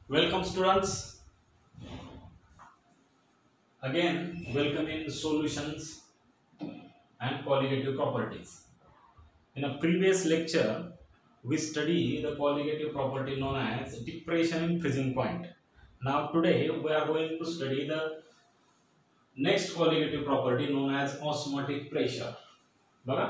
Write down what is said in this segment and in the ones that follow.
Welcome students. Again, welcome in solutions and colligative properties. In a previous lecture, we study the colligative property known as depression in freezing point. Now today we are going to study the next colligative property known as osmotic pressure. बघा,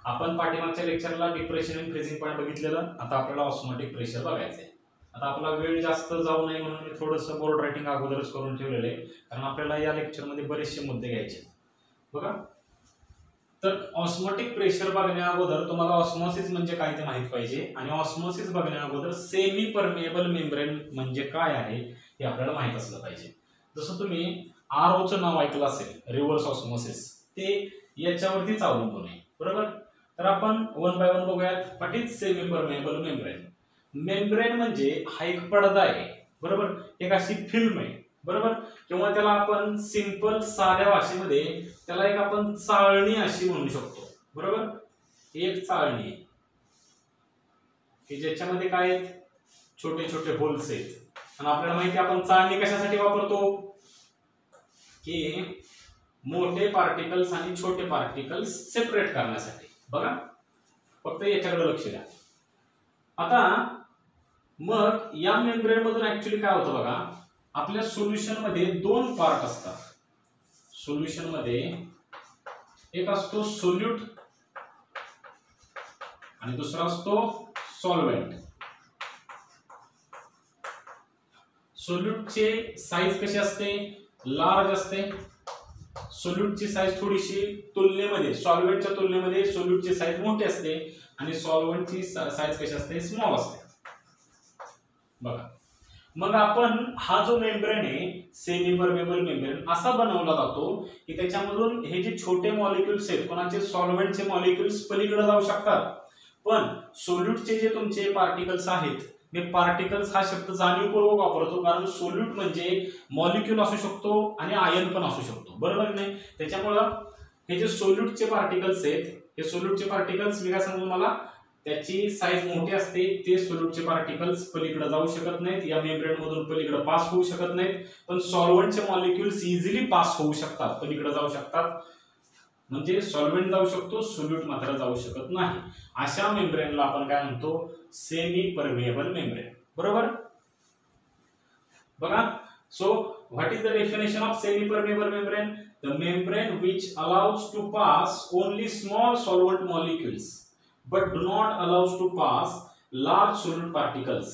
आपण पाठीमागच्या लेक्चरला depression in freezing point बघितलेलं. आता आपल्याला osmotic pressure बघायचंय. आता आपला वेळ जास्त जाऊ नये म्हणून मी थोडंसं बोर्ड रायटिंग अगोदरच करून ठेवलेलं आहे, कारण आपल्याला या लेक्चरमध्ये बरेचसे मुद्दे घ्यायचे. बघा, तर ऑस्मोटिक प्रेशर बघण्या अगोदर तुम्हाला ऑस्मोसिस म्हणजे काय ते माहित पाहिजे, आणि ऑस्मोसिस बघण्या अगोदर सेमी परमिएबल मेम्ब्रेन म्हणजे काय आहे हे आपल्याला माहित असलं पाहिजे. जसं तुम्ही आरओचं नाव ऐकलं असेल, रिव्हर्स ऑस्मोसिस, ते याच्यावरतीच अवलंबून आहे. बरोबर. तर आपण वन बाय वन बघूयात. What is semi permeable membrane? Membrane म्हणजे हा एक पडदा आहे. बरोबर. एक अशी फिल्म आहे. बरोबर. किंवा त्याला आपण सिंपल साध्या भाषेमध्ये त्याला एक आपण चाळणी अशी म्हणू शकतो. बरोबर. एक चाळणी आहे की ज्याच्यामध्ये काय आहेत, छोटे छोटे होल्स आहेत. आणि आपल्याला माहिती आहे आपण चाळणी कशासाठी वापरतो, की मोठे पार्टिकल्स आणि छोटे पार्टिकल्स सेपरेट करण्यासाठी. बघा, फक्त याच्याकडे लक्ष द्या. आता मग या मेम्ब्रेन मधून ऍक्च्युअली काय होतं बघा, आपल्या सोल्युशन मध्ये दोन पार्ट असतात. सोल्युशन मध्ये एक असतो सोल्यूट आणि दुसरा असतो सॉल्व्हेंट. सोल्यूटचे साईज कशी असते, लार्ज असते. सोल्यूटची साईज थोडीशी तुलनेमध्ये सॉल्व्हेंटच्या तुलनेमध्ये सोल्यूटची साईज मोठी असते, आणि सॉल्व्हेंटची साईज कशी असते, स्मॉल असते. बघा, मग आपण हा जो मेम्ब्रेन आहे सेमी परमिएबल मेम्ब्रेन असा बनवला जातो की त्याच्यामधून हे जे छोटे मॉलिक्युल्स आहेत, कोणाचे सॉल्व्हेंटचे मॉलिक्युल्स पलीकडे जाऊ शकतात, पण सोल्यूटचे जे तुमचे पार्टिकल्स आहेत, मी पार्टिकल्स हा शब्द जाणीवपूर्वक वापरतो कारण सोल्यूट म्हणजे मॉलिक्यूल असू शकतो आणि आयन पण असू शकतो. बरोबर नाही? त्याच्यामुळं हे जे सोल्यूटचे पार्टिकल्स आहेत, हे सोल्यूटचे पार्टिकल्स मी काय सांगतो मला, त्याची साईज मोठी असते. ते सोल्यूटचे पार्टिकल्स पलीकडे जाऊ शकत नाहीत, या मेम्ब्रेन मधून पलीकडे पास होऊ शकत नाहीत. पण सॉल्व्हेंटचे मॉलिक्युल्स इझिली पास होऊ शकतात, पलीकडे जाऊ शकतात. म्हणजे सॉल्व्हेंट जाऊ शकतो, सोल्यूट मात्र जाऊ शकत नाही. अशा मेम्ब्रेनला आपण काय म्हणतो, सेमी परमिएबल मेम्ब्रेन. बरोबर. बघा, so what is the definition of semi permeable membrane? The membrane which allows to pass only small solvent molecules but do not allows to pass large solute particles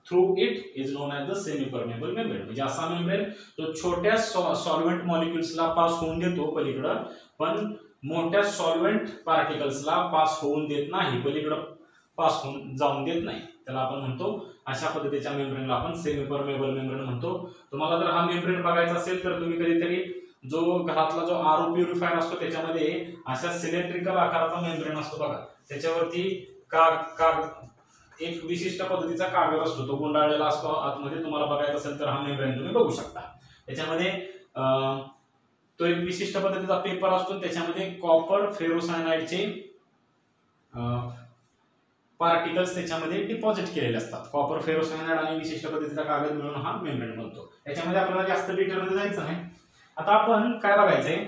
through it is known as the semi permeable membrane. म्हणजे असा membrane जो छोट्या solvent मॉलिक्युल्सला pass होऊन देतो पलीकडं, पण मोठ्या solvent पार्टिकल्सला pass होऊन देत नाही, पलीकडं पास होऊन जाऊन देत नाही. त्याला आपण म्हणतो, अशा पद्धतीच्या मेम्ब्रेनला आपण सेमी परमिएबल मेम्ब्रेन म्हणतो. तुम्हाला जर हा मेम्ब्रेन बघायचा असेल तर तुम्ही कधीतरी जो घरातला जो आरओ प्युरिफायर असतो त्याच्यामध्ये अशा सिलेंड्रिकल आकाराचा मेम्ब्रेन असतो बघा, त्याच्यावरती एक विशिष्ट पद्धतीचा कागद असतो, तो गुंडाळलेला असतो आतमध्ये. तुम्हाला बघायचा असेल तर हा मेम्ब्रेन तुम्ही बघू शकता. त्याच्यामध्ये तो एक विशिष्ट पद्धतीचा पेपर असतो, त्याच्यामध्ये कॉपर फेरोसायनाइडचे पार्टिकल्स त्याच्यामध्ये डिपॉझिट केलेले असतात. कॉपर फेरोसायनाइड आणि विशिष्ट पद्धतीचा कागद मिळून हा मेम्ब्रेन बनतो. त्याच्यामध्ये आपल्याला जास्त डिटेलमध्ये जायचं नाही. आता आपण काय बघायचंय,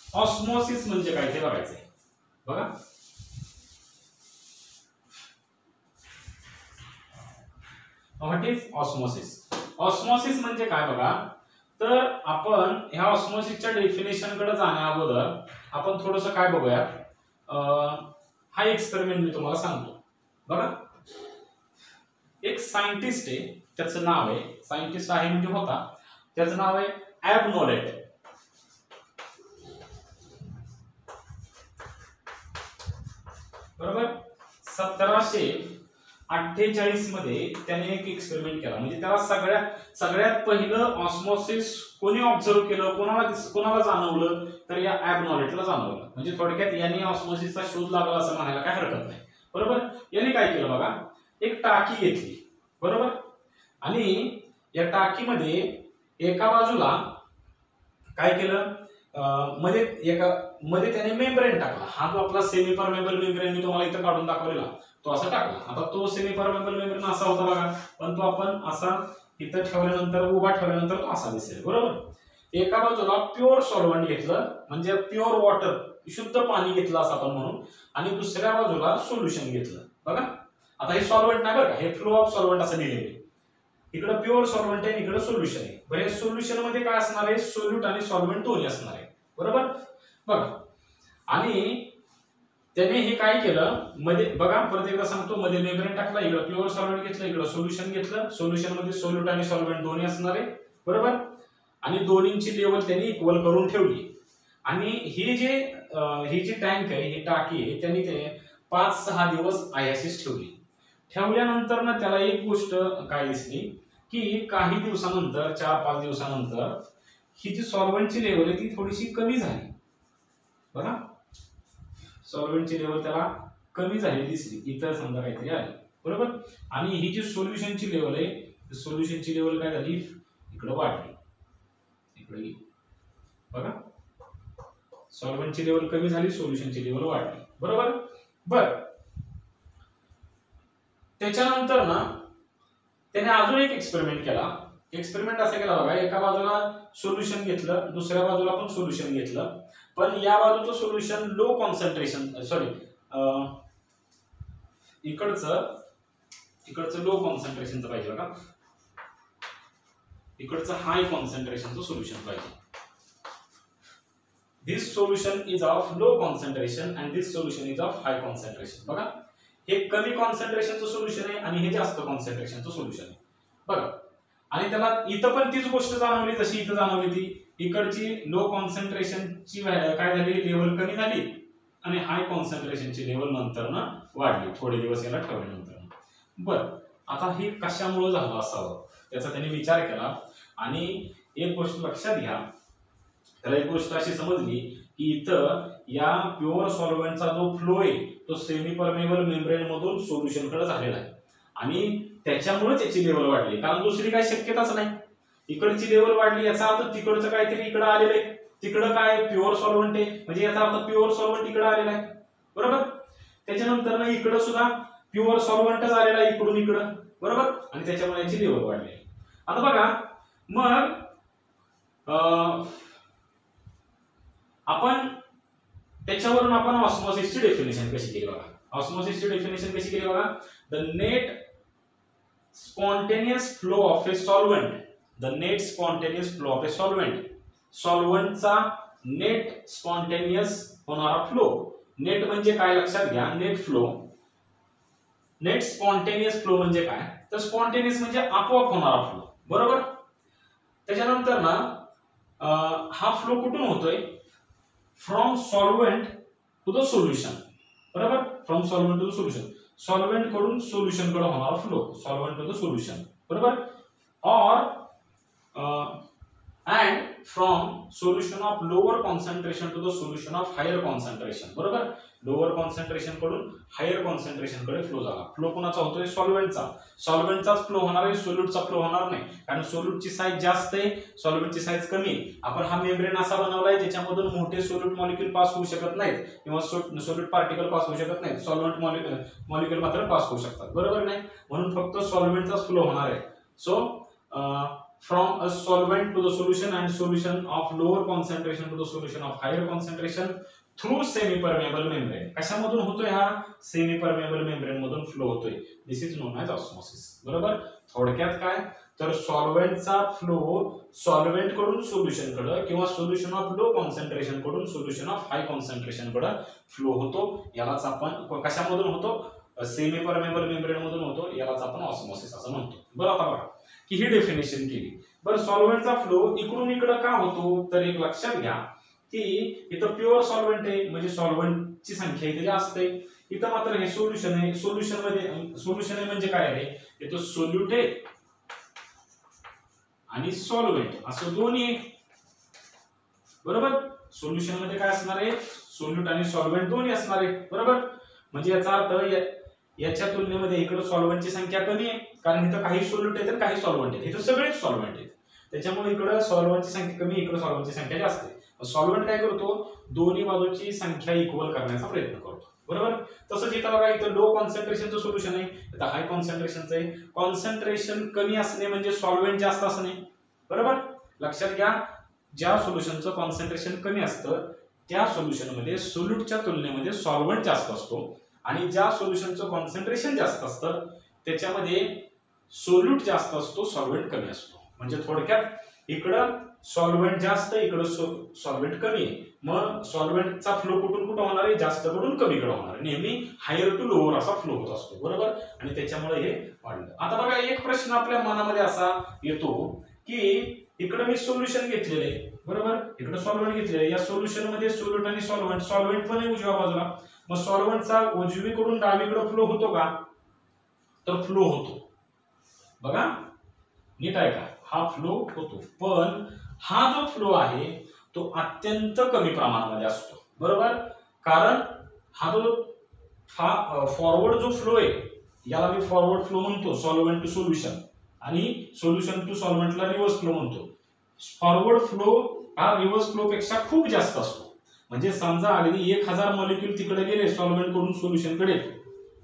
ऑस्मोसिस म्हणजे काय ते बघायचंय. बघा, व्हॉट इज ऑस्मोसिस? ऑस्मोसिस म्हणजे काय बघा, तर आपण ह्या ऑस्मोसिसच्या डेफिनेशन कडे जाण्या अगोदर आपण थोडंसं काय बघूया. हा एक्सपेरिमेंट मी तुम्हाला सांगतो. बघा, एक सायंटिस्ट आहे, त्याचं नाव आहे, सायंटिस्ट आहे म्हणजे होता, त्याचं नाव आहे ॲब नोलेट. बरोबर. 1748 मध्ये त्याने एक एक्सपेरिमेंट केला. म्हणजे त्याला सगळ्यात पहिलं ऑस्मोसिस कोणी ऑब्झर्व केलं, कोणाला जाणवलं, तर या ॲब नॉलेटला जाणवलं. म्हणजे थोडक्यात याने ऑस्मोसिसचा शोध लागला असं म्हणायला काय हरकत नाही. बरोबर. याने काय केलं बघा, एक टाकी घेतली. बरोबर. आणि या टाकीमध्ये एका बाजूला काय केलं, मध्ये एका मध्ये त्याने मेम्ब्रेन टाकला, हा जो आपला सेमी परमेबल मेम्ब्रेन मी तुम्हाला इथं काढून दाखवलेला तो असा टाकला. आता तो सेमी परमेबल मेम्ब्रेन असा होता बघा, पण तो आपण असा इथं ठेवल्यानंतर उभा ठेवल्यानंतर तो असा दिसेल बरोबर. एका बाजूला प्युअर सॉल्व्हंट घेतलं म्हणजे प्युअर वॉटर शुद्ध पाणी घेतलं असं आपण म्हणू, आणि दुसऱ्या बाजूला सोल्युशन घेतलं बघा. आता हे सॉल्व्हंट नाही बरं का, हे फ्लो ऑफ सॉल्व्हंट असं लिहिलेलं, इकडे प्युअर सॉल्व्हंट आहे इकडे सोल्युशन आहे. बरं सोल्युशन मध्ये काय असणार आहे, सोल्यूट आणि सॉल्व्हंट दोन्ही असणार आहे बरोबर बघा. आणि त्याने हे काय केलं मध्ये बघा, परत एकदा सांगतो, मध्ये मेम्ब्रेन टाकला, इकडे प्युअर सॉल्व्हंट घेतलं, इकडे सोल्युशन घेतलं, सोल्युशन मध्ये सोल्यूट आणि सॉल्व्हंट दोन्ही असणार आहे बरोबर. आणि दोन्हींची लेवल त्यांनी इक्वल करून ठेवली. आणि ही जी टँक आहे, ही टाकी आहे, त्यांनी ते 5-6 दिवस आयासीस ठेवली. ठेवल्यानंतर ना त्याला एक गोष्ट काय दिसली की काही दिवसानंतर 4-5 दिवसानंतर ही जी सॉल्व्हंटची लेवल आहे ती थोडीशी कमी झाली बघा. सॉल्व्हंटची लेवल त्याला कमी झाली दिसली, इतर समजा काहीतरी आली बरोबर. आणि ही जी सोल्युशनची लेवल आहे, सोल्युशनची लेवल काय झाली, इकडे वाढली, इकडे बघा. सॉल्व्हंटची लेवल कमी झाली, सोल्युशनची लेवल वाढली बरोबर. बर त्याच्यानंतर ना त्याने अजून एक एक्सपेरिमेंट केला. एक्सपेरिमेंट असा केला बघा, एका बाजूला सोल्युशन घेतलं, दुसऱ्या बाजूला पण सोल्युशन घेतलं, पण या बाजूचं सोल्युशन लो कॉन्सन्ट्रेशन, सॉरी इकडचं लो कॉन्सन्ट्रेशनचं पाहिजे बघा, इकडचं हाय कॉन्सन्ट्रेशनचं सोल्युशन पाहिजे. This solution is of low concentration and this solution is of high concentration बघा. हे कमी कॉन्सन्ट्रेशनचं सोल्युशन आहे आणि हे जास्त कॉन्सन्ट्रेशनचं सोल्युशन आहे बघा. आणि त्याला इथं पण तीच गोष्ट जाणवली जशी इथं जाणवली ती, इकडची लो कॉन्सन्ट्रेशनची काय झाली, लेवल कमी झाली, आणि हाय कॉन्सन्ट्रेशनची लेवल नंतर ना वाढली थोडे दिवस याला ठेवल्यानंतर. बर आता हे कशामुळे झालं असावं त्याचा त्याने विचार केला. आणि एक गोष्ट लक्षात घ्या, त्याला एक गोष्ट अशी समजली की इथं या प्युअर सॉल्व्हंटचा जो फ्लो आहे तो सेमी परमेबल मेम्ब्रेन मधून सोल्युशन कडे झालेला आहे, आणि त्याच्यामुळे त्याची लेवल वाढली, कारण दुसरी काही शक्यताच नाही. इकडची लेवल वाढली याचा अर्थ तिकडचं काहीतरी इकडे आलेलं आहे, तिकडं काय प्युअर सॉल्व्हंट आहे म्हणजे याचा अर्थ प्युअर सॉल्व्हंट इकडे आलेला आहे बरोबर. त्याच्यानंतर ना इकडं सुद्धा प्युअर सॉल्व्हंटच आलेला आहे इकडून इकडं बरोबर, आणि त्याच्यामुळे याची लेवल वाढली. आता बघा मग आपण त्याच्यावरून आपण ऑस्मोसिसची डेफिनेशन कशी केली बघा. ऑस्मोसिसची डेफिनेशन कशी केली बघा, the net spontaneous flow of a solvent, the net spontaneous flow of a solvent, सॉल्व्हंटचा नेट स्पॉन्टेनियस होणारा फ्लो. नेट म्हणजे काय लक्षात घ्या, net flow, net spontaneous flow म्हणजे काय, तर स्पॉन्टेनियस म्हणजे आपोआप होणारा फ्लो बरोबर. त्याच्यानंतर ना हा फ्लो कुठून होतोय, from solvent to the solution बरोबर, from solvent to the solution, solvent कडून सोल्युशन कडे होणारा flow, solvent to the solution बरोबर. और and from solution of lower concentration to the solution of higher concentration बरोबर. लोअर कॉन्सन्ट्रेशन कडून higher concentration कडे flow झाला. फ्लो कोणाचा होतोय, सॉल्व्हंटचा. सॉल्व्हंटचाच फ्लो होणार आहे, सोल्यूटचा फ्लो होणार नाही, कारण सोल्यूटची साईज जास्त आहे, सॉल्व्हंटची साईज कमी आहे. आपण हा मेम्ब्रेन असा बनवलाय ज्याच्यामधून मोठे सोल्यूट मॉलिक्यूल पास होऊ शकत नाहीत किंवा सोल्यूट पार्टिकल पास होऊ शकत नाहीत, सॉल्व्हंट मॉलिक्यूल मात्र पास होऊ शकतात बरोबर नाही, म्हणून फक्त सॉल्व्हंटचाच फ्लो होणार आहे. So from a solvent to the solution and solution of lower concentration to the solution of higher concentration through semi permeable membrane. कशामधून होतोय हा, सेमी परमेबल मेम्ब्रेन मधून फ्लो होतोय. दिस इज नोन एज ऑस्मोसिस बरोबर. थोडक्यात काय तर सॉल्व्हंटचा फ्लो सॉल्व्हंट कडून solution कडे किंवा सोल्युशन ऑफ लो कॉन्सन्ट्रेशन कडून सोल्युशन ऑफ हाय कॉन्सन्ट्रेशन कडे फ्लो होतो. यालाच आपण कशामधून होतो, सेमी परमेबल मेम्ब्रेन मधून होतो, यालाच आपण ऑस्मोसिस असं म्हणतो. बरं आता बघा की ही डेफिनेशन केली. बरं सॉल्व्हंटचा फ्लो इकडून इकडे का होतो, तर एक लक्षात घ्या की इथं प्युअर सॉल्व्हंट आहे म्हणजे सॉल्व्हंटची संख्या इथे जास्त आहे, इथं मात्र हे सोल्युशन आहे. सोल्युशन आहे म्हणजे काय आहे, इथं सोल्यूट आहे आणि सॉल्व्हंट असं दोन्ही आहे बरोबर. सोल्युशन मध्ये काय असणार आहे, सोल्यूट आणि सॉल्व्हंट दोन्ही असणार आहे बरोबर. म्हणजे याचा अर्थ याच्या तुलनेमध्ये इकडे सॉल्व्हंटची संख्या कमी आहे, कारण इथं काही सोल्यूट आहेत काही सॉल्व्हंट आहेत, इथं सगळेच सॉल्व्हंट आहेत, त्याच्यामुळे इकडे सॉल्व्हंटची संख्या कमी, इकडे सॉल्व्हंटची संख्या जास्त आहे. सॉल्व्हंट काय करतो, दोन्ही बाजूची संख्या इक्वल करण्याचा प्रयत्न करतो, बरोबर. तसंच इथं बघा, इथं लो कॉन्सन्ट्रेशनचं सोल्युशन आहे, इथं हाय कॉन्सन्ट्रेशनचं आहे. कॉन्सन्ट्रेशन कमी असणे म्हणजे सॉल्व्हंट जास्त असणे, बरोबर. लक्षात घ्या, ज्या सोल्युशनचं कॉन्सन्ट्रेशन कमी असतं त्या सोल्युशनमध्ये सोल्यूटच्या तुलनेमध्ये सॉल्व्हंट जास्त असतो, आणि ज्या सोल्युशनचं कॉन्सन्ट्रेशन जास्त असतं त्याच्यामध्ये सोल्यूट जास्त असतो, सॉल्व्हंट कमी असतो. म्हणजे थोडक्यात इकडं सॉल्व्हंट जास्त, इकडं सॉल्व्हंट कमी आहे. मग सॉल्व्हंटचा फ्लो कुठून कुठं होणार आहे, जास्त कडून कमीकडे होणार आहे. नेहमी हायर टू लोअर असा फ्लो होत असतो, बरोबर. आणि त्याच्यामुळे हे वाढलं. आता बघा, एक प्रश्न आपल्या मनामध्ये असा येतो की इकडे मी सोल्युशन घेतलेले आहे, बरोबर, इकडे सॉल्व्हंट घेतलेले, या सोल्युशन मध्ये सोल्यूट आणि सॉल्व्हंट पण आहे उजव्या बाजूला. मग सॉल्व्हंटचा उजवीकडून डावीकडे फ्लो होतो का, तर फ्लो होतो. बघा नीट आहे का, हा फ्लो होतो, पण हा जो फ्लो आहे तो अत्यंत कमी प्रमाणामध्ये असतो, बरोबर. कारण हा जो फॉरवर्ड जो फ्लो आहे याला मी फॉरवर्ड फ्लो म्हणतो, सॉल्व्हंट टू सोल्युशन, आणि सोल्युशन टू सॉल्व्हंटला रिव्हर्स फ्लो म्हणतो. फॉरवर्ड फ्लो हा रिव्हर्स फ्लो पेक्षा खूप जास्त असतो. म्हणजे समजा अगदी 1000 मॉलिक्यूल तिकडे गेले सॉल्व्हंट कडून सोल्युशन कडे,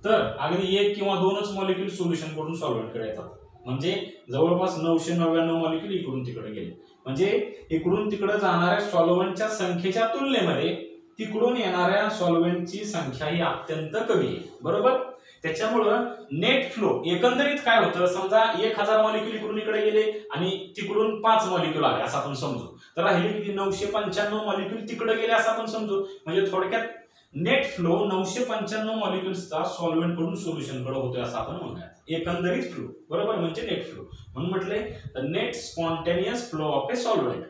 तर अगदी 1 किंवा 2च मॉलिक्यूल सोल्युशन कडून सॉल्व्हंट कडे येतात. म्हणजे जवळपास 999 मॉलिक्यूल इकडून तिकडे गेले. म्हणजे इकडून तिकडे जाणाऱ्या सॉल्व्हंटच्या संख्येच्या तुलनेमध्ये तिकडून येणाऱ्या सॉल्व्हंटची संख्या ही अत्यंत कमी आहे, बरोबर. त्याच्यामुळं नेट फ्लो एकंदरीत काय होतं, समजा 1000 मॉलिक्यूल इकडून इकडे गेले आणि तिकडून 5 मॉलिक्यूल आले असं आपण समजू, तर राहिले किती, 995 मॉलिक्यूल तिकडे गेले असं आपण समजू. म्हणजे थोडक्यात नेट फ्लो 995 मॉलिक्यूल्सचा सॉल्व्हंट कडून सोल्युशन कडे होतोय असं आपण म्हणूयात, एकंदरीत फ्लो, बरोबर, म्हणजे नेट फ्लो. म्हणून म्हटले net spontaneous flow of a solvent.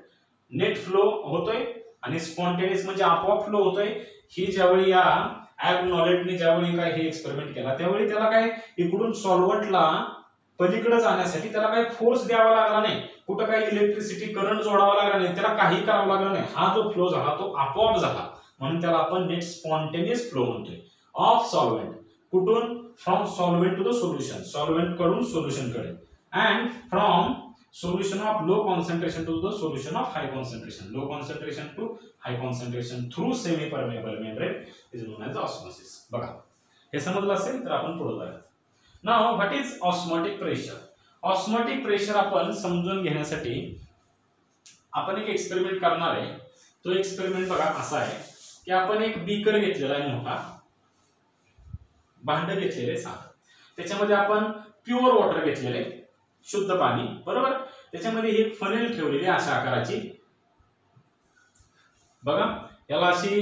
Net flow होतोय आणि स्पॉन्टेनियस म्हणजे आपोआप फ्लो होतोय. ही ज्यावेळी या ॲग्नॉलेटने ज्यावेळी काय हे एक्सपेरिमेंट केला त्यावेळी त्याला काय इकडून सॉल्व्हंटला पलीकडे जाण्यासाठी त्याला काही फोर्स द्यावा लागला नाही, कुठं काही इलेक्ट्रिसिटी करंट जोडावा लागला नाही, त्याला काही करावं लागलं नाही. हा जो फ्लो झाला तो आपोआप झाला, म्हणून त्याला आपण नेट स्पॉन्टेनियस फ्लो म्हणतोय ऑफ सॉल्व्हंट. कुठून, from solvent to the solution, solvent कडून सोल्युशन कडे, and from solution of low concentration to the solution of high concentration, low concentration to high concentration through semi permeable membrane is known as osmosis. बघा हे समजलं असेल तर आपण पुढे जाऊया. Now what is osmotic pressure. Osmotic pressure आपण समजून घेण्यासाठी आपण एक एक्सपेरिमेंट करणार आहे. तो एक्सपेरिमेंट बघा असा आहे की आपण एक बीकर घेतलेला आहे, मोठा भांड घेतलेले साखर, त्याच्यामध्ये आपण प्युअर वॉटर घेतलेले, शुद्ध पाणी, बरोबर. त्याच्यामध्ये एक फनेल ठेवलेली अशा आकाराची, बघा याला अशी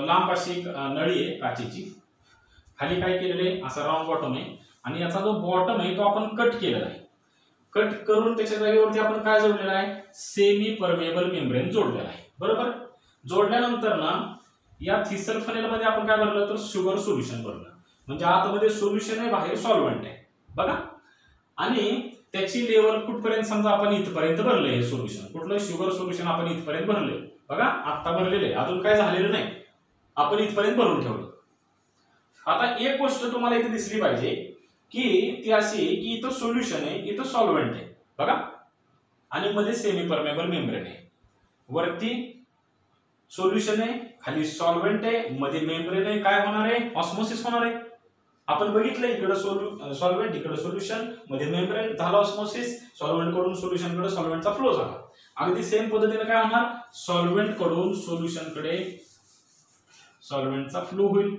लांब अशी नळी आहे काचेची, खाली काय केलेले असा राऊंड बॉटम आहे, आणि याचा जो बॉटम आहे तो आपण कट केलेला आहे. कट करून त्याच्या जागेवरती आपण काय जोडलेला आहे, सेमी परमेबल मेम्ब्रेन जोडलेला आहे, बरोबर. जोडल्यानंतर ना या थिसल फनेल मध्ये आपण काय भरलं तर शुगर सोल्युशन भरलं. म्हणजे आतमध्ये सोल्युशन आहे, बाहेर सॉल्व्हंट आहे, बघा. आणि त्याची लेवल कुठपर्यंत, समजा आपण इथपर्यंत भरले हे सोल्युशन, कुठलं शुगर सोल्युशन आपण इथपर्यंत भरले, बघा आता भरलेले, अजून काय झालेलं नाही, आपण इथपर्यंत भरून ठेवलं. आता एक गोष्ट तुम्हाला इथे दिसली पाहिजे की ती अशी की इथं सोल्युशन आहे, इथं सॉल्व्हंट आहे, बघा, आणि मध्ये सेमी परमेबल मेम्ब्रेन आहे. वरती सोल्युशन आहे, खाली सॉल्व्हंट आहे, मध्ये मेम्ब्रेन आहे. काय होणार आहे, ऑस्मोसिस होणार आहे. आपण बघितलं इकडे सॉल्व्हंट, इकडे सोल्युशन, मध्ये मेम्ब्रेन, झालं ऑस्मोसिस. सॉल्व्हंट कडून सोल्युशन कडे सॉल्व्हंटचा फ्लो झाला. अगदी सेम पद्धतीने काय होणार, सॉल्व्हंट कडून सोल्युशन कडे सॉल्व्हंटचा फ्लो होईल,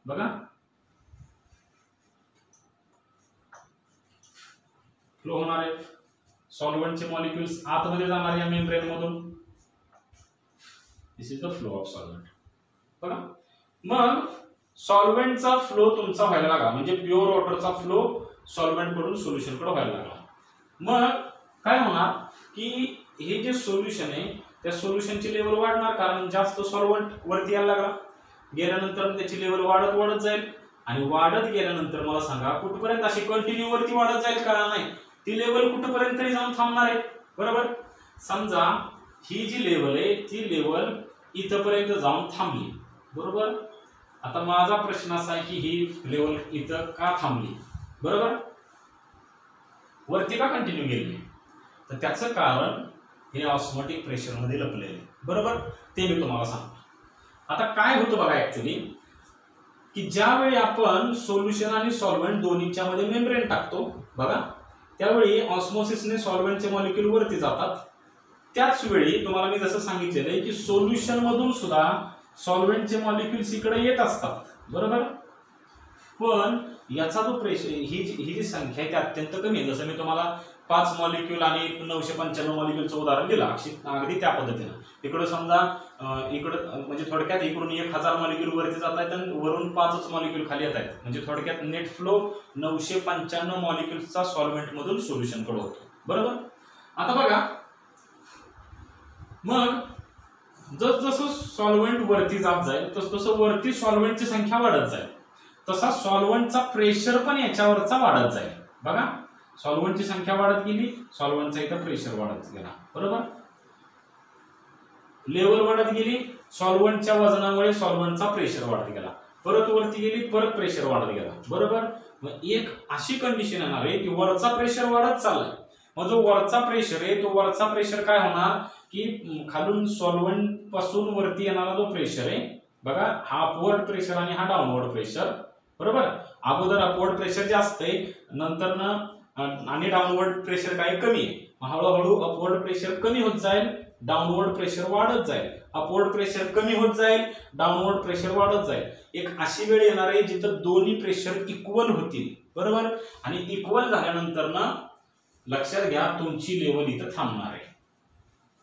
बघा फ्लो होणार आहे. सॉल्व्हंटचे मॉलिक्युल्स आतमध्ये जाणार या मेम्ब्रेन मधून. This is the flow of solvent, बघा. मग सॉल्व्हंटचा फ्लो तुमचा व्हायला लागला, म्हणजे प्युअर वॉटरचा फ्लो सॉल्व्हंट कडून सोल्युशन कडे व्हायला लागला. मग काय होणार की हे जे सोल्युशन आहे त्या सोल्युशनची लेवल वाढणार, कारण जास्त सॉल्व्हंट वरती यायला लागला. गेल्यानंतर त्याची लेवल वाढत वाढत जाईल, आणि वाढत गेल्यानंतर मला सांगा कुठपर्यंत अशी कंटिन्यू वरती वाढत जाईल का नाही, ती लेवल कुठपर्यंत तरी जाऊन थांबणार आहे, बरोबर. समजा ही जी लेवल आहे ती लेवल इथपर्यंत जाऊन थांबली, बरोबर. आता माझा प्रश्न असा आहे की ही लेवल इथं का थांबली, बरोबर, वरती का कंटिन्यू गेली, तर त्याचं कारण हे ऑस्मोटिक प्रेशर मध्ये लपलेले, बरोबर. ते मी तुम्हाला सांगतो. आता काय होतं बघा ऍक्च्युली, की ज्यावेळी आपण सोल्युशन आणि सॉल्व्हेंट दोन्हीच्या मध्ये मेम्ब्रेन टाकतो बघा, त्यावेळी ऑस्मोसिसने सॉल्व्हेंटचे मॉलिक्यूल वरती जातात. त्याच वेळी तुम्हाला मी जसं सांगितलेलं आहे की सोल्युशन मधून सुद्धा सॉल्व्हेंटचे मॉलिक्यूल्स इकडे येत असतात, बरोबर. पण याचा जो प्रेशर, ही जी संख्या आहे ती अत्यंत कमी आहे. जसं मी तुम्हाला 5 मॉलिक्यूल आणि 995 मॉलिक्यूलचं उदाहरण दिलं, अगदी त्या पद्धतीनं. इकडं समजा इकडं म्हणजे थोडक्यात इकडून 1000 मॉलिक्यूल वरती जात आहेत आणि वरून 5च मॉलिक्यूल खाली येत आहेत. म्हणजे थोडक्यात नेट फ्लो 995 मॉलिक्यूल्सचा सॉल्व्हेंट मधून सोल्युशन कडे होतो, बरोबर. आता बघा, मग जसं सॉल्व्हेंट वरती जात जाईल तसं वरती सॉल्व्हेंटची संख्या वाढत जाईल, तसा सॉल्व्हेंटचा प्रेशर पण याच्यावरचा वाढत जाईल. बघा, सॉल्व्हेंटची संख्या वाढत गेली, सॉल्व्हेंटचा इथं प्रेशर वाढत गेला, बरोबर. लेवल वाढत गेली, सॉल्व्हेंटच्या वजनामुळे सॉल्व्हेंटचा प्रेशर वाढत गेला, परत वरती गेली, परत प्रेशर वाढत गेला, बरोबर. मग एक अशी कंडिशन येणार आहे की वरचा प्रेशर वाढत चाललाय. मग जो वरचा प्रेशर आहे तो वरचा प्रेशर काय होणार की खालून सॉल्व्हेंट पासून वरती येणारा जो प्रेशर आहे बघा, हा अपवर्ड प्रेशर आणि हा डाऊनवर्ड प्रेशर, बरोबर. अगोदर अपवर्ड प्रेशर जास्त आहे, नंतर ना आणि डाऊनवर्ड प्रेशर काही कमी आहे. हळूहळू अपवर्ड प्रेशर कमी होत जाईल, डाऊनवर्ड प्रेशर वाढत जाईल, अपवर्ड प्रेशर कमी होत जाईल, डाऊनवर्ड प्रेशर वाढत जाईल. एक अशी वेळ येणार आहे जिथं दोन्ही प्रेशर इक्वल होतील, बरोबर. आणि इक्वल झाल्यानंतर ना लक्षात घ्या तुमची लेवल इथं थांबणार आहे.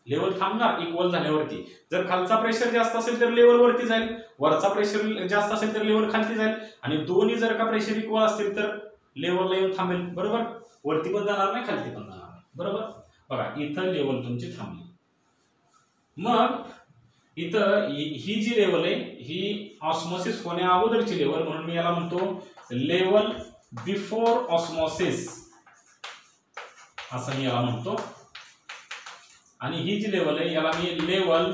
लेवल थांबणार इक्वल झाल्यावरती. जर खालचा प्रेशर जास्त असेल तर लेवल वरती जाईल, वरचा प्रेशर जास्त असेल तर लेवल खालती जाईल, आणि दोन्ही जर का प्रेशर इक्वल असतील तर लेवलला येऊन थांबेल, बरोबर. वरती पण जाणार नाही, खालती पण जाणार नाही, बरोबर. बघा, इथं लेवल तुमची थांबली. मग इथं ही जी लेवल आहे ही ऑस्मोसिस होण्या अगोदरची लेवल, म्हणून मी याला म्हणतो लेवल बिफोर ऑस्मोसिस, असं मी याला म्हणतो. आणि ही जी लेवल आहे याला मी लेवल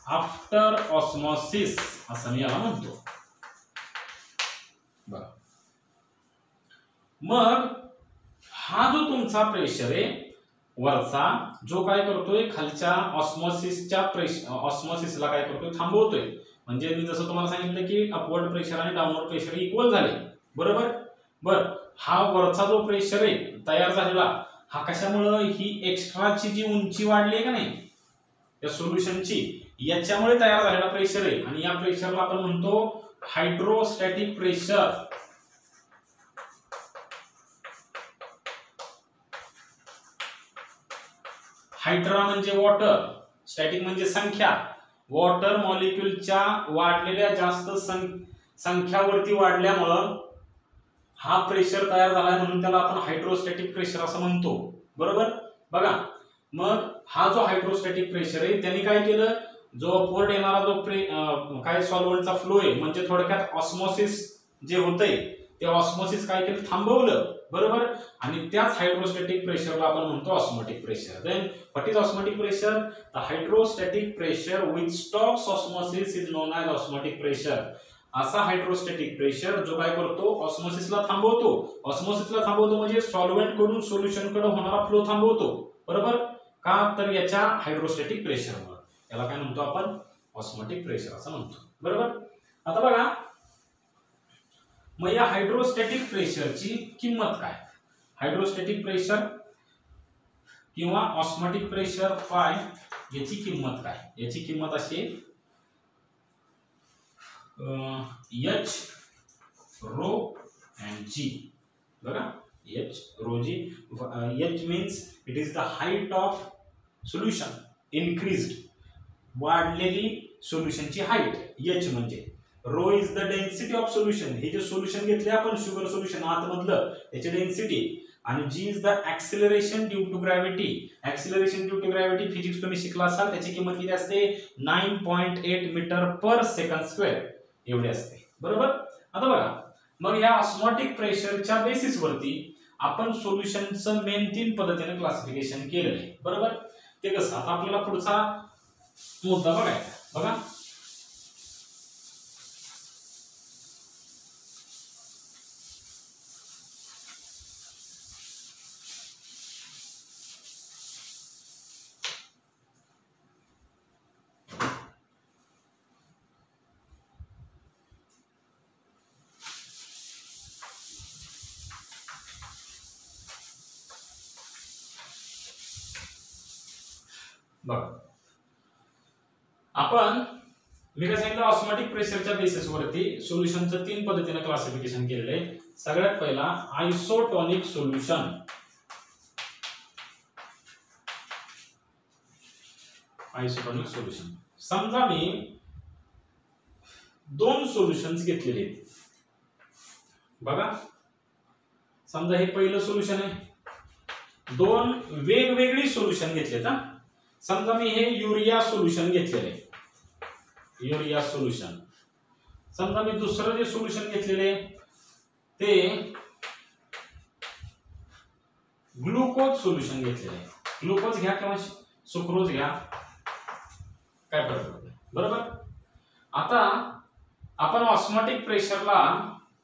आफ्टर ऑस्मोसिस असं मी याला म्हणतो. बघा, मग हा जो तुमचा प्रेशर आहे वरचा, जो काय करतोय खालच्या ऑस्मोसिसला काय करतोय, थांबवतोय. म्हणजे मी जसं तुम्हाला सांगितलं की अपवर्ड प्रेशर आणि डाऊनवर्ड प्रेशर इक्वल झाले, बरोबर. बर, हा वरचा जो प्रेशर आहे तयार झालेला, हा कशामुळे, ही एक्स्ट्राची जी उंची वाढली आहे का नाही या सोल्युशनची, याच्यामुळे तयार झालेला प्रेशर आहे. आणि या प्रेशरला आपण म्हणतो हायड्रोस्टॅटिक प्रेशर. हायड्रा म्हणजे वॉटर, स्टॅटिक म्हणजे संख्या. वॉटर मॉलिक्यूलच्या वाढलेल्या जास्त संख्यावरती वाढल्यामुळं हा प्रेशर तयार झालाय, म्हणून त्याला आपण हायड्रोस्टॅटिक प्रेशर असं म्हणतो, बरोबर. बघा, मग हा जो हायड्रोस्टॅटिक प्रेशर आहे त्याने काय केलं, जो अपवर्ड येणारा जो काय सॉल्व्हेंटचा फ्लो आहे, म्हणजे थोडक्यात ऑस्मोसिस जे होतंय ते ऑस्मोसिस काय केलं, थांबवलं, बरोबर. आणि त्याच हायड्रोस्टॅटिक प्रेशरला आपण म्हणतो osmotic pressure. Then what is osmotic pressure? The hydrostatic pressure which stops osmosis is known as osmotic pressure. असा हायड्रोस्टॅटिक प्रेशर जो काय करतो, ऑस्मोसिसला थांबवतो. ऑस्मोसिसला थांबवतो म्हणजे सॉल्व्हेंट कडून सोल्युशन कडे होणारा फ्लो थांबवतो, बरोबर. का तर याच्या हायड्रोस्टॅटिक प्रेशरमुळे. याला काय म्हणतो आपण, ऑस्मोटिक प्रेशर असं म्हणतो, बरोबर. आता बघा, मग या हायड्रोस्टॅटिक प्रेशरची किंमत काय, हायड्रोस्टॅटिक प्रेशर किंवा ऑस्मोटिक प्रेशर काय, याची किंमत काय, याची किंमत अशी H rho and G. बघा, H rho G. H means it is the height of solution increased, वाढलेली सोल्युशनची हाईट. H म्हणजे rho is the density of solution. हे जे सोल्युशन घेतले आपण शुगर सोल्युशन आतमधलं त्याची डेन्सिटी. आणि G is the acceleration due to gravity. acceleration due to gravity physics तुम्ही शिकला असाल, त्याची किंमत किती असते, 9.8 मीटर पर सेकंड स्क्वेअर एवढे असते, बरोबर. आता बघा, मग या ऑस्मोटिक प्रेशरच्या बेसिस वरती आपण सोल्युशनचं मेन 3 पद्धतीने क्लासिफिकेशन केलेलं आहे, बरोबर. ते कसं, आता आपल्याला पुढचा मुद्दा बघायचा. बघा, बघा आपण मी काय सांगितलं ऑस्मोटिक प्रेशरच्या बेसिसवरती सोल्युशनचं 3 पद्धतीने क्लासिफिकेशन केलेलं आहे. सगळ्यात पहिला आयसोटॉनिक सोल्युशन. आयसोटॉनिक सोल्युशन समजा मी 2 सोल्युशन्स घेतलेले आहेत. बघा समजा हे पहिलं सोल्युशन आहे, 2 वेगवेगळी सोल्युशन घेतलेत. समजा मी हे युरिया सोल्युशन घेतलेले आहे, युरिया सोल्युशन. समजा मी दुसरं जे सोल्युशन घेतलेले ते ग्लुकोज सोल्युशन घेतलेले आहे. ग्लुकोज घ्या किंवा सुक्रोज घ्या, काय फरक पडतो, बरोबर. आता आपण ऑस्मोटिक प्रेशरला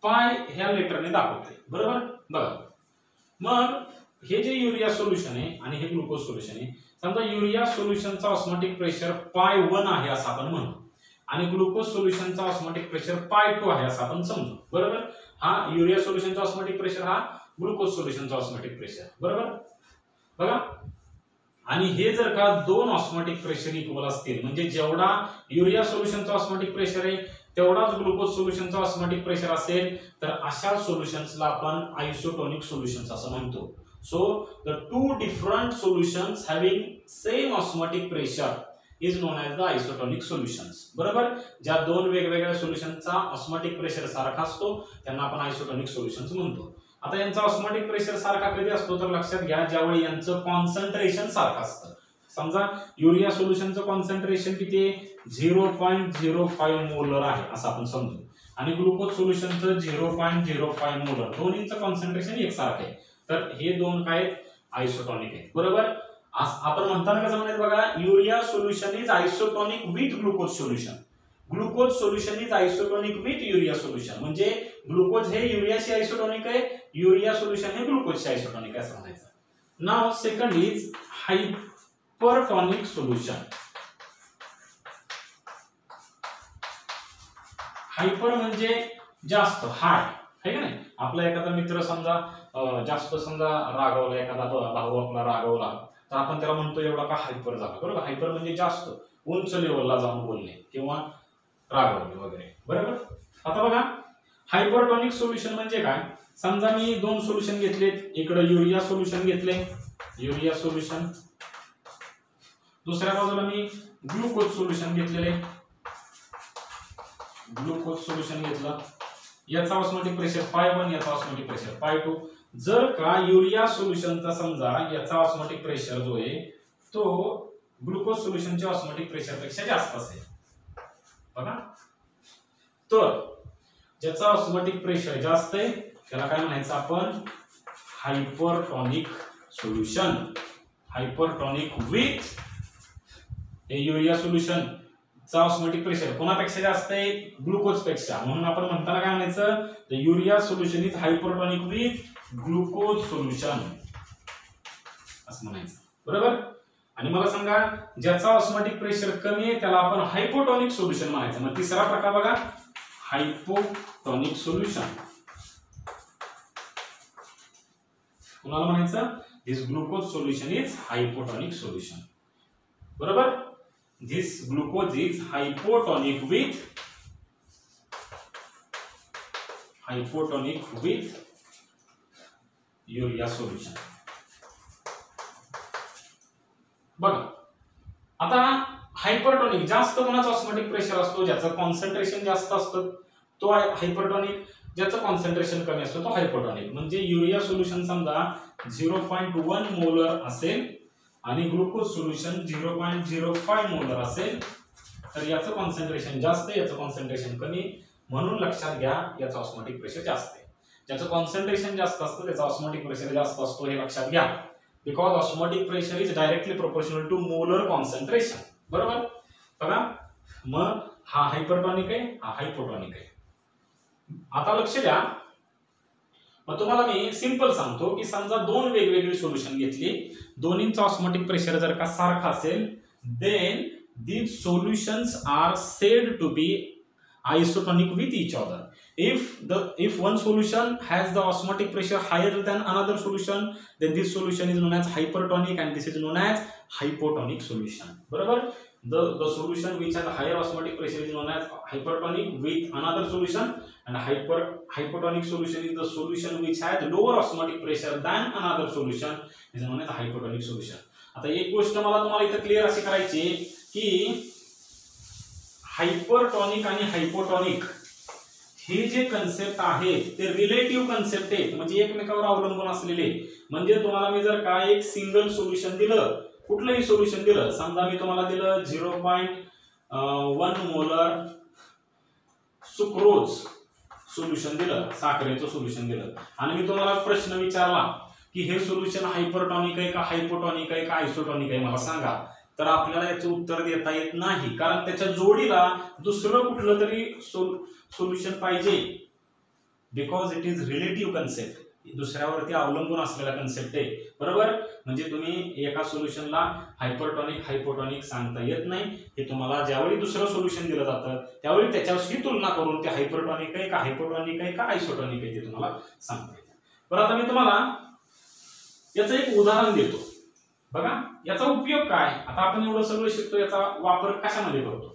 पाय ह्या लेटरने दाखवतोय, बरोबर. बघा मग हे जे युरिया सोल्युशन आहे आणि हे ग्लुकोज सोल्युशन आहे. समजा युरिया सोल्युशनचा ऑस्मोटिक प्रेशर पाय 1 आहे असं आपण म्हणू आणि ग्लुकोज सोल्युशनचा ऑस्मोटिक प्रेशर पाय 2 आहे असं आपण समजू, बरोबर. हा युरिया सोल्युशनचा ऑस्मोटिक प्रेशर, हा ग्लुकोज सोल्युशनचा ऑस्मोटिक प्रेशर, बरोबर. बघा आणि हे जर का 2 ऑस्मोटिक प्रेशर इक्वल असतील म्हणजे जेवढा युरिया सोल्युशनचा ऑस्मोटिक प्रेशर आहे तेवढाच ग्लुकोज सोल्युशनचा ऑस्मोटिक प्रेशर असेल तर अशा सोल्युशन्सला आपण आयसोटोनिक सोल्युशन्स असं म्हणतो. So the 2 different solutions having same osmotic pressure is known as the isotonic solutions. बरोबर. ज्या 2 वेगवेगळ्या सोल्युशनचा ऑस्मोटिक प्रेशर सारखा असतो त्यांना आपण आयसोटोनिक सोल्युशन्स म्हणतो. आता यांचा ऑस्मोटिक प्रेशर सारखा कधी असतो तर लक्षात घ्या ज्यावेळी यांचं कॉन्सन्ट्रेशन सारखं असतं. समजा युरिया सोल्युशनचं कॉन्सन्ट्रेशन किती आहे, 0.05 मोलर आहे असं आपण समजू आणि ग्लुकोज सोल्युशनचं 0.05 मोलर, दोन्हींचं कॉन्सन्ट्रेशन एकसारखं आहे. तर हे 2 काय आयसोटॉनिक आहेत, बरोबर. आपण म्हणताना कसं म्हणायचं बघा, urea solution is isotonic with glucose solution, glucose solution is isotonic with urea solution. म्हणजे ग्लुकोज हे युरियाशी आयसोटॉनिक आहे, युरिया सोल्युशन हे ग्लुकोजशी आयसोटॉनिक आहे असं म्हणायचं. Now second is hypertonic solution. Hyper म्हणजे जास्त, हाय आहे का नाही. आपला एखादा मित्र समजा जास्त समजा रागवला, एखादा भाऊ आपला रागवला तर आपण त्याला म्हणतो एवढा का हायपर झाला, बरोबर. हायपर म्हणजे जास्त उंच लेवलला जाऊन बोलणे किंवा रागवणे वगैरे, बरोबर. आता बघा हायपरटॉनिक सोल्युशन म्हणजे काय. समजा मी 2 सोल्युशन घेतलेत, इकडे युरिया सोल्युशन घेतले, युरिया सोल्युशन, दुसऱ्या बाजूला मी ग्लुकोज सोल्युशन घेतलेले, ग्लुकोज सोल्युशन घेतलं. याचा ऑस्मोटिक प्रेशर पाय 1, याचा ऑस्मोटिक प्रेशर पाय 2. जर का युरिया सोल्युशनचा समजा याचा ऑस्मोटिक प्रेशर जो आहे तो ग्लुकोज सोल्युशनच्या ऑस्मोटिक प्रेशर पेक्षा जास्त असेल, बघा. तर ज्याचा ऑस्मोटिक प्रेशर जास्त आहे त्याला काय म्हणायचं आपण, हायपरटॉनिक सोल्युशन. हायपरटॉनिक विथ हे युरिया सोल्युशन चा ऑस्मोटिक प्रेशर कोणापेक्षा जास्त आहे, ग्लुकोज पेक्षा. म्हणून आपण म्हणताना काय म्हणायचं, the urea solution is hypertonic with glucose solution असं म्हणायचं, बरोबर. आणि मला सांगा ज्याचा ऑस्मोटिक प्रेशर कमी आहे त्याला आपण हायपोटॉनिक सोल्युशन म्हणायचं. मग तिसरा प्रकार बघा, हायपोटॉनिक सोल्युशन. कुणाला म्हणायचं, दिस ग्लुकोज सोल्युशन इज हायपोटॉनिक सोल्युशन, बरोबर. This glucose is hypotonic with urea solution. बघा आता हायपरटॉनिक जास्त कोणाचा ऑस्मोटिक प्रेशर असतो, ज्याचं कॉन्सन्ट्रेशन जास्त असतं तो हायपरटॉनिक, ज्याचं कॉन्सन्ट्रेशन कमी असतो तो हायपोटॉनिक. म्हणजे युरिया सोल्युशन समजा 0.1 मोलर असेल आणि ग्लुकोज सोल्युशन 0.05 मोलर असेल तर याचं कॉन्सन्ट्रेशन जास्त, याचं कॉन्सन्ट्रेशन कमी. म्हणून लक्षात घ्या याचं ऑस्मोटिक प्रेशर जास्त आहे. ज्याचं कॉन्सन्ट्रेशन जास्त असतं त्याचा ऑस्मोटिक प्रेशर जास्त असतो हे लक्षात घ्या. Because osmotic pressure is directly proportional to molar concentration, बरोबर. बघा मग हा हायपरटॉनिक आहे, हा हायपोटॉनिक आहे. आता लक्ष द्या, मग तुम्हाला मी सिंपल सांगतो की समजा 2 वेगवेगळी सोल्युशन घेतली, दोन्हींचा ऑस्मोटिक प्रेशर जर का सारखा असेल then these solutions are said to be isotonic with each other. If one solution has the osmotic pressure higher than another solution, then this solution is known as hypertonic and this is known as hypotonic solution. बरोबर, the solution which has higher osmotic pressure is known as hypertonic with another solution, and hypotonic solution is the solution which has lower osmotic pressure than another solution is known as hypotonic solution. आता एक गोष्ट मला तुम्हाला इथे clear अशी करायची की हायपरटॉनिक आणि हायपोटॉनिक हे जे कन्सेप्ट आहेत ते रिलेटिव्ह कन्सेप्ट आहेत, म्हणजे एकमेकावर अवलंबून असलेले. म्हणजे तुम्हाला मी जर का एक सिंगल सोल्युशन दिलं, कुठलंही सोल्युशन दिलं, समजा मी तुम्हाला दिलं 0.1 मोलर सुक्रोज सोल्युशन दिलं, साखरेचं सोल्युशन दिलं, आणि मी तुम्हाला प्रश्न विचारला की हे सोल्युशन हायपरटॉनिक आहे का हायपोटॉनिक आहे का आयसोटॉनिक आहे मला सांगा, तर आपल्याला याचं उत्तर देता येत नाही, कारण त्याच्या जोडीला दुसरं कुठलं तरी सोल्युशन पाहिजे. Because it is relative concept, दुसऱ्यावरती अवलंबून असलेला कन्सेप्ट आहे. बरोबर, म्हणजे तुम्ही एका सोल्युशनला हायपरटॉनिक हायपोटॉनिक सांगता येत नाही. हे तुम्हाला ज्यावेळी दुसरं सोल्युशन दिलं जातं त्यावेळी त्याच्याशी तुलना करून ते हायपरटॉनिक आहे का हायपोटॉनिक आहे का आयसोटॉनिक आहे ते तुम्हाला सांगता येतं. बरं, आता मी तुम्हाला याचं एक उदाहरण देतो. बघा याचा उपयोग काय, आता आपण एवढं सगळं शिकतो, याचा वापर कशामध्ये करतो.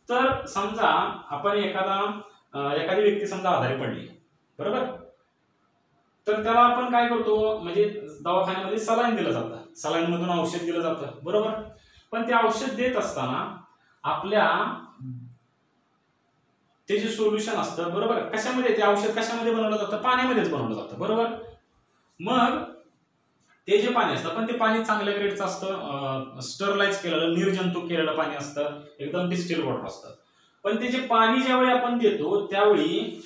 तर समजा आपण एखादी व्यक्ती समजा आजारी पडली, बरोबर, तर त्याला आपण काय करतो, म्हणजे दवाखान्यामध्ये सलाईन दिलं जातं, सलाईन मधून औषध दिलं जातं, बरोबर. पण ते औषध देत असताना आपल्या ते जे सोल्युशन असतं, बरोबर, कशामध्ये ते औषध कशामध्ये बनवलं जातं, पाण्यामध्येच बनवलं जातं, बरोबर. मग ते जे पाणी असतं, पण ते पाणी चांगल्या ग्रेडचं असतं, स्टरलाइज केलेलं निर्जंतुक केलेलं पाणी असतं, एकदम डिस्टिल वॉटर असतं. पण ते जे पाणी ज्यावेळी आपण देतो त्यावेळी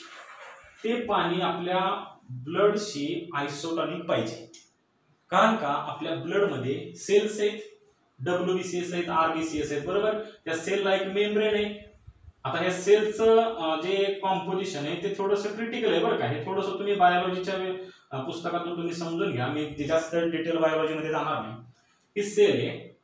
ते पाणी आपल्या ब्लडशी आयसोटॉनिक पाहिजे, कारण का आपल्या ब्लडमध्ये सेल्स आहेत, WBCS आहेत, RBCS आहेत, बरोबर. त्या सेलला एक मेम्ब्रेन आहे. आता या सेलचं जे कॉम्पोजिशन आहे ते थोडंसं क्रिटिकल आहे, बरं का. हे थोडंसं तुम्ही बायोलॉजीच्या पुस्तकातून तुम्ही समजून घ्या, मी जास्त डिटेल बायोलॉजीमध्ये जाणार नाही. ही सेल आहे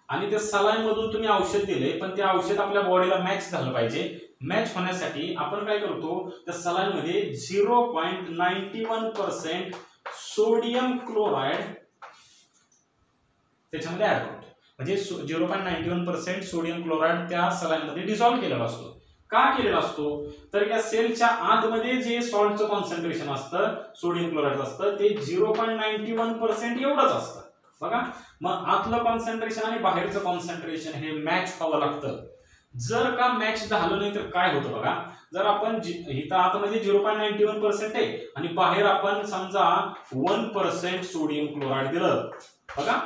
आणि त्या सलाईन मधून तुम्ही औषध दिले, पण ते औषध आपल्या बॉडीला मॅच झालं पाहिजे. मॅच होण्यासाठी आपण काय करतो, त्या सलाईन मध्ये 0.91% सोडियम क्लोराईड त्याच्यामध्ये ऍड करतो. म्हणजे 0.91% सोडियम क्लोराईड त्या सलाईन मध्ये डिसॉल्व्ह केलेला असतो. का केलेला असतो, तर या सेलच्या आतमध्ये जे सॉल्टचं कॉन्सन्ट्रेशन असतं, सोडियम क्लोराईड असतं, ते 0.91% एवढंच असतं. बघा, मग आतलं कॉन्सन्ट्रेशन आणि बाहेरचं कॉन्सन्ट्रेशन हे मॅच व्हावं लागतं. जर का मॅच झालं नाही तर काय होतं बघा, जर आपण इथं आतमध्ये 0.91% आहे आणि बाहेर आपण समजा 1% सोडियम क्लोराईड दिलं, बघा,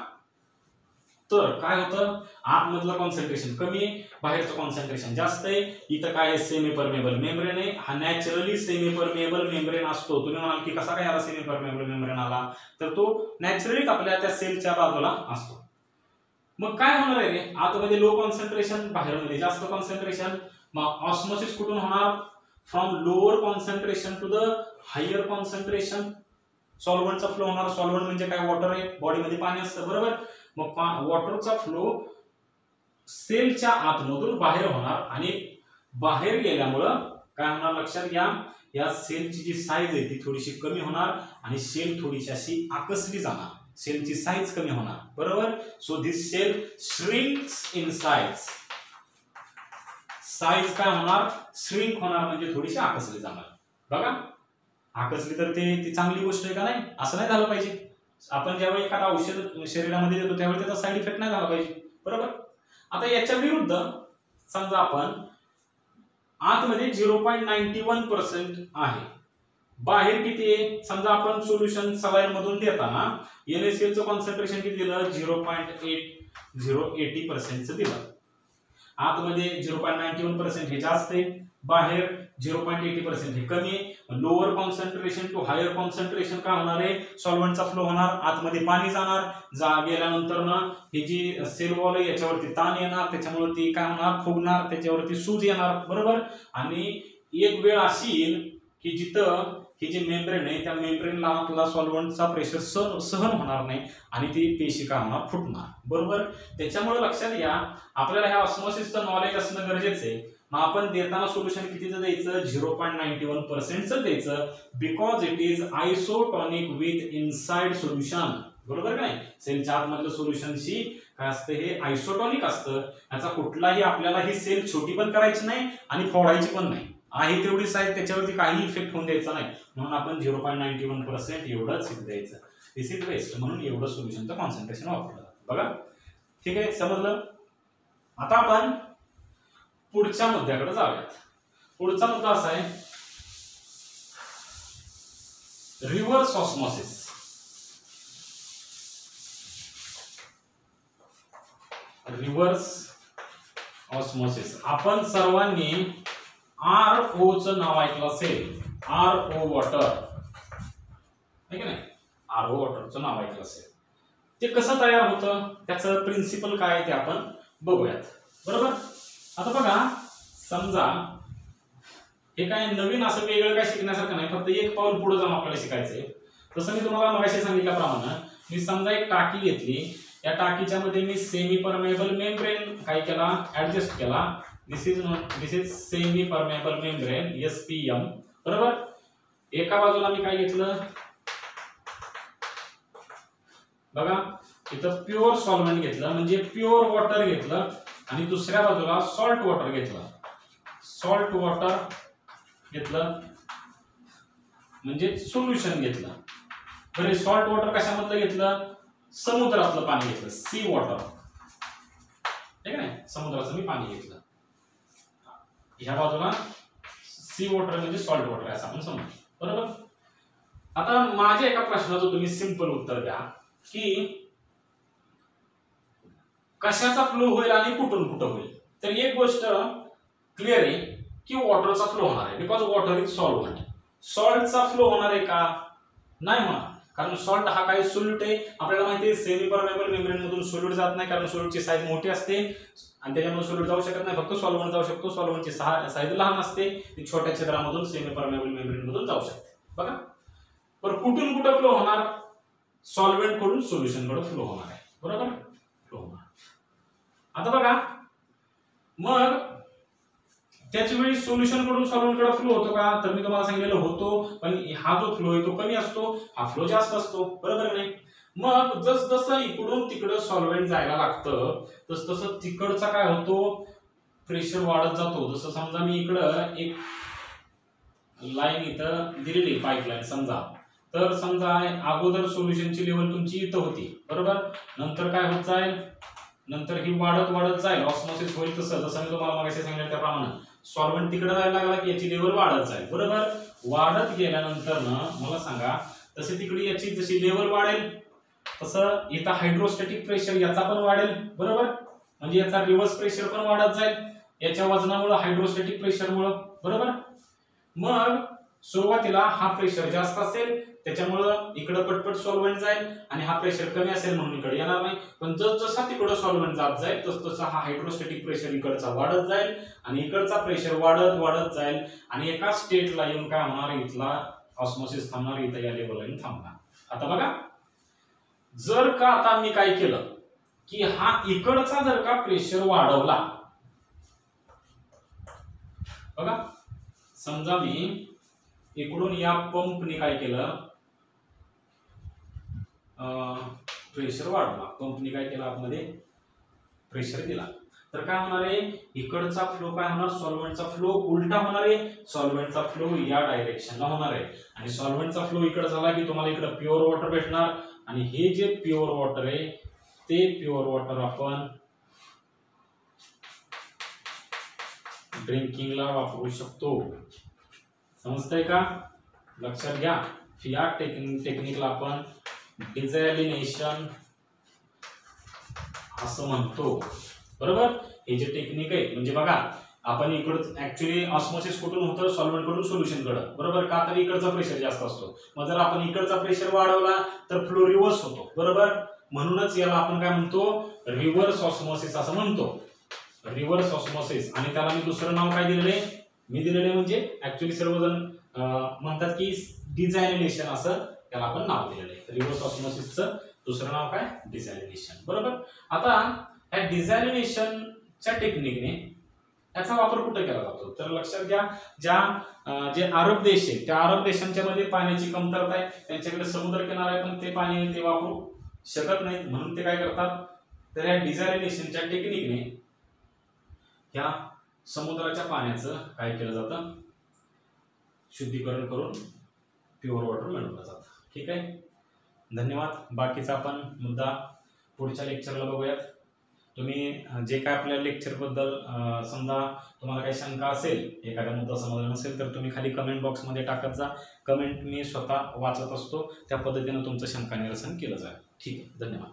तर काय होतं, आतमधलं कॉन्सन्ट्रेशन कमी आहे, बाहेरचं कॉन्सन्ट्रेशन जास्त आहे. इथं काय सेमी परमेबल मेम्ब्रेन आहे, हा नॅचरली सेमी परमेबल मेम्ब्रेन असतो. तुम्ही म्हणाल की कसा काय आला सेमी परमेबल मेम्ब्रेन आला, तर तो नॅचरलीच आपल्या त्या सेलच्या बाजूला असतो. मग काय होणार आहे रे, आतमध्ये लो कॉन्सन्ट्रेशन, बाहेरमध्ये जास्त कॉन्सन्ट्रेशन. मग ऑस्मोसिस कुठून होणार, from lower concentration to the higher concentration. सॉल्व्हंटचा फ्लो होणार. सॉल्व्हंट म्हणजे काय, वॉटर आहे, बॉडीमध्ये पाणी असतं, बरोबर. मग वॉटरचा फ्लो सेलच्या आतमधून बाहेर होणार आणि बाहेर गेल्यामुळं काय होणार लक्षात घ्या, या सेलची जी साईज आहे ती थोडीशी कमी होणार आणि सेल थोडीशी अशी आकसली जाणार, सेलची साईज कमी होणार, बरोबर. So this cell shrinks in size. Size काय होणार, श्रिंक होणार, म्हणजे थोडीशी आकसली जाणार. बघा, आकसली तर ते चांगली गोष्ट आहे का नाही, असं नाही झालं पाहिजे. आपण ज्यावेळी एखादा औषध शरीरामध्ये देतो त्यावेळी त्याचा साईड इफेक्ट नाही झाला पाहिजे, बरोबर. आता याच्या विरुद्ध समजा आपण आतमध्ये 0.91% आहे, बाहेर किती आहे, समजा आपण सोल्युशन सलाईन मधून देताना NaCl चं कॉन्सन्ट्रेशन किती दिलं, 0.80% दिलं. आतमध्ये 0.91% हे जास्त आहे, बाहेर 0.80% हे कमी आहे. Lower concentration to higher concentration काय होणार आहे, सॉल्व्हंटचा फ्लो होणार, आतमध्ये पाणी जाणार, गेल्यानंतर ना ही जी सेल वॉल आहे याच्यावरती ताण येणार, त्याच्यामुळे ती काय होणार, फुगणार, त्याच्यावरती सूज येणार, बरोबर. आणि एक वेळ अशी येईल की जिथं ही जी मेम्ब्रेन आहे त्या मेम्ब्रेनला आपला सॉल्व्हंटचा प्रेशर सहन होणार नाही आणि ती पेशी काय होणार, फुटणार, बरोबर. त्याच्यामुळे लक्षात घ्या, आपल्याला ह्या ऑस्मोसिसचं नॉलेज असणं गरजेचं आहे. मग आपण देताना सोल्युशन कितीचं द्यायचं 0.91% द्यायचं because it is isotonic with inside solution. बरोबर का नाही? सेलच्या आतमधलं सोल्युशनशी काय असतं हे आयसोटॉनिक असतं. याचा कुठलाही आपल्याला ही सेल छोटी पण करायची नाही आणि फोडायची पण नाही. आहे तेवढी साईज त्याच्यावरती काही इफेक्ट होऊन द्यायचा नाही म्हणून आपण 0.91% एवढंच द्यायचं. दिस इज बेस्ट म्हणून एवढं सोल्युशनचं कॉन्सन्ट्रेशन वापरलं बघा. ठीक आहे समजलं. आता आपण पुढच्या मुद्द्याकडे जाऊयात. पुढचा मुद्दा असा आहे रिव्हर्स ऑस्मॉसिस. रिव्हर्स ऑस्मॉसिस आपण सर्वांनी RO चं नाव ऐकलं असेल. RO वॉटर आहे की नाही? RO वॉटरचं नाव ऐकलं असेल. ते कसं तयार होतं त्याचं प्रिन्सिपल काय आहे ते आपण बघूयात. बरोबर. आता बघा समजा हे काय नवीन असं वेगळं काय शिकण्यासारखं नाही, फक्त एक पाऊल पुढे जाऊन आपल्याला शिकायचंय. जसं मी तुम्हाला मगाशी सांगितल्याप्रमाणे मी समजा एक टाकी घेतली. या टाकीच्या मध्ये मी सेमी परमेबल मेम्ब्रेन काय केला ऍडजस्ट केला. This is semi permeable membrane SPM. बरोबर. एका बाजूला मी काय घेतलं बघा इथं प्युअर सॉल्व्हेंट घेतलं म्हणजे प्युअर वॉटर घेतलं आणि दुसऱ्या बाजूला सॉल्ट वॉटर घेतलं. सॉल्ट वॉटर घेतलं म्हणजे सोल्युशन घेतलं. बरे सॉल्ट वॉटर कशामधलं घेतलं? समुद्रातलं पाणी घेतलं. सी वॉटर ठीक आहे. समुद्राचं मी पाणी घेतलं. ह्या बाजूला सी वॉटर म्हणजे सॉल्ट वॉटर असं आपण समजू. बरोबर. आता माझ्या एका प्रश्नाचं तुम्ही सिंपल उत्तर द्या की कशाचा फ्लो होईल आणि कुठून कुठं होईल. तर एक गोष्ट क्लिअर आहे की वॉटरचा फ्लो होणार आहे बिकॉज वॉटर इज सॉल्व्हेंट. सॉल्टचा फ्लो होणार आहे का? नाही होणार कारण सॉल्ट हा काही सोल्यूट आहे. आपल्याला माहिती आहे सेमी परमेबल मेम्ब्रेन मधून सोल्यूट जात नाही कारण सोल्यूटची साईज मोठी असते आणि त्याच्यामुळे सोल्यूट जाऊ शकत नाही. फक्त सॉल्व्हेंट जाऊ शकतो. सॉल्व्हेंटची साईज लहान असते ती छोट्या छिद्रामधून सेमी परमेबल मेम्ब्रेन मधून जाऊ शकते. बघा पण कुठून कुठं फ्लो होणार? सॉल्व्हेंट कडून सोल्युशन कडे फ्लो होणार आहे. बरोबर. फ्लो होणार. आता बघा मग त्याच वेळी सोल्युशन कडून सॉल्व्हेंट कडे फ्लो होतो का? तर मी तुम्हाला सांगितलेलं होतो पण हा जो फ्लो आहे तो कमी असतो हा फ्लो जास्त असतो. बरोबर नाही? मग जसं इकडून तिकडं सॉल्व्हेंट जायला लागतं तसं तिकडचा काय होतो प्रेशर वाढत जातो. जसं समजा मी इकडं एक लाईन इथं दिलेली पाईपलाईन समजा तर समजा अगोदर सोल्युशनची लेवल तुमची इथं होती. बरोबर. नंतर काय होत जाईल नंतर ही वाढत जाईल. ऑस्मॉसिस होईल तसं जसं मी तुम्हाला मागाशी सांगितलं त्याप्रमाणे सॉल्व्हेंट तिकडे जायला लागला की याची लेवल वाढत जाईल. बरोबर. वाढत गेल्यानंतर ना मला सांगा तसे तिकडे याची जशी लेवल वाढेल तसं इथं हायड्रोस्टॅटिक प्रेशर याचा पण वाढेल. बरोबर. म्हणजे याचा रिव्हर्स प्रेशर पण वाढत जाईल याच्या वजनामुळे हायड्रोस्टॅटिक प्रेशरमुळे. बरोबर. मग सुरुवातीला हा प्रेशर जास्त असेल त्याच्यामुळं इकडे पटपट सॉल्व्हेंट जाईल आणि हा प्रेशर कमी असेल म्हणून इकडे येणार नाही. पण जसा तिकडे सॉल्व्हेंट जात जाईल तसं हा हायड्रोस्टॅटिक प्रेशर इकडचा वाढत जाईल आणि इकडचा प्रेशर वाढत जाईल आणि एका स्टेटला येऊन काय होणार इथला ऑस्मोसिस थांबणार इथं या लेवलला येऊन थांबणार. आता बघा जर का आता मी काय केलं की हा इकडचा जर का प्रेशर वाढवला बघा समजा मी इकडून या पंपने काय केलं प्रेशर वाढवला. पंपने काय केलं आतमध्ये प्रेशर दिला तर काय होणार आहे इकडचा फ्लो काय होणार सॉल्व्हेंटचा फ्लो उलटा होणार आहे. सॉल्व्हेंटचा फ्लो या डायरेक्शनला होणार आहे आणि सॉल्व्हेंटचा फ्लो इकडे झाला की तुम्हाला इकडे प्युअर वॉटर भेटणार आणि हे जे प्युअर वॉटर आहे ते प्युअर वॉटर आपण ड्रिंकिंगला वापरू शकतो. समजतंय का? लक्षात घ्या. या टेक्निकला आपण डिझॅलिनेशन असं म्हणतो. बरोबर. हे जे टेक्निक आहे म्हणजे बघा आपण इकडं ऍक्च्युअली ऑस्मोसिस कुठून होतं सॉल्व्हेंट कडून सोल्युशन कडे. बरोबर. का तर इकडचा प्रेशर जास्त असतो. मग जर आपण इकडचा प्रेशर वाढवला तर फ्लो रिव्हर्स होतो. बरोबर. म्हणूनच याला आपण काय म्हणतो रिव्हर्स ऑस्मोसिस असं म्हणतो. Reverse osmosis. आणि त्याला मी दुसरं नाव काय दिलेलं आहे मी दिलेलं आहे म्हणजे ऍक्च्युअली सर्वजण म्हणतात की डिझॅलिनेशन असं त्याला आपण नाव दिलेलं आहे. रिव्हर्स ऑस्मोसिसचं दुसरं नाव काय डिझॅलिनेशन. बरोबर. आता ह्या डिझॅलिनेशनच्या टेक्निकने याचा वापर कुठे केला जातो तर लक्षात घ्या, जे अरब देश आहेत त्या अरब देशांच्या मध्ये पाण्याची कमतरता आहे, त्यांच्याकडे समुद्र किनारा आहे पण ते पाणी ते वापरू शकत नाहीत, म्हणून ते काय करतात तर या डिझॅलिनेशनच्या टेक्निकने या समुद्राच्या पाण्याचं काय केलं जातं शुद्धीकरण करून प्युअर वॉटर मिळवलं जातं. ठीक आहे, धन्यवाद. बाकीचा आपण मुद्दा पुढच्या लेक्चरला बघूयात. तुम्ही जे काय आपल्या लेक्चरबद्दल समजा तुम्हाला काही शंका असेल, एखादा मुद्दा समजला नसेल तर तुम्ही खाली कमेंट बॉक्समध्ये टाकत जा. कमेंट मी स्वतः वाचत असतो, त्या पद्धतीनं तुमचं शंका निरसन केलं जाईल. ठीक आहे, धन्यवाद.